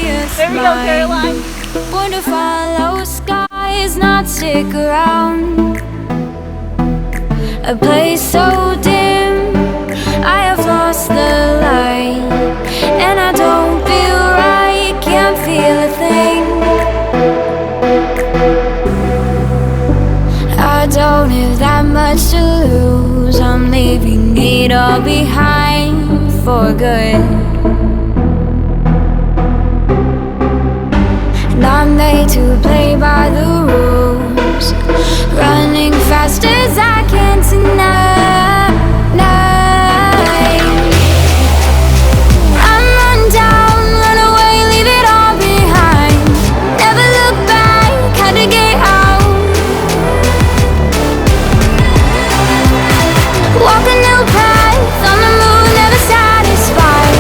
There we go, Caroline. Born to follow skies, not stick around. A place so dim, I have lost the light, and I don't feel right, can't feel a thing. I don't have that much to lose, I'm leaving it all behind for good. Not made to play by the rules, running fast as I can tonight. I'm run down, run away, leave it all behind. Never look back, had to get out. Walk a new path on the move, never satisfied.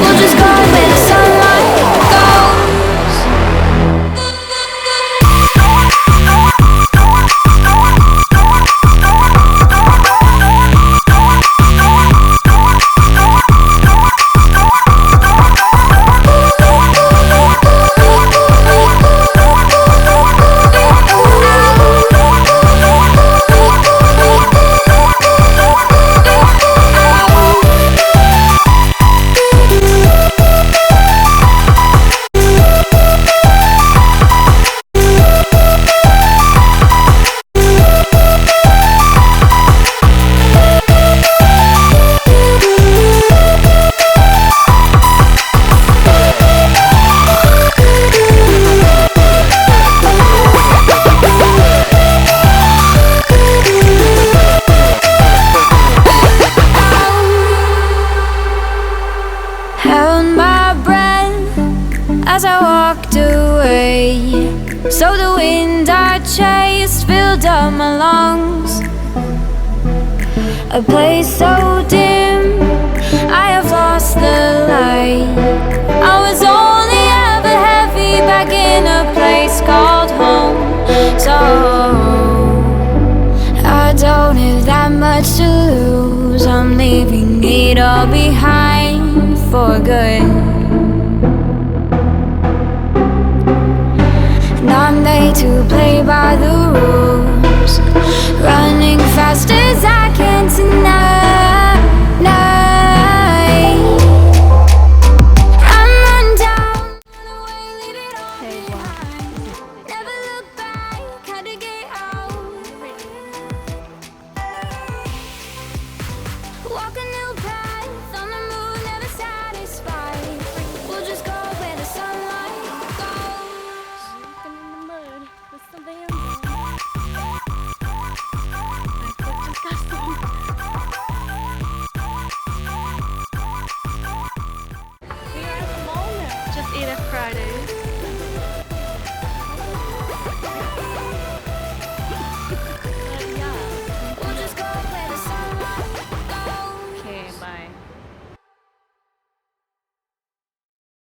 We'll just go where the sunlight goes. As I walked away, so the wind I chased filled up my lungs. A place so dim, I have lost the light. I was only ever heavy back in a place called home. So I don't have that much to lose, I'm leaving it all behind for good. Not made to play by the rules, running fast as I can tonight.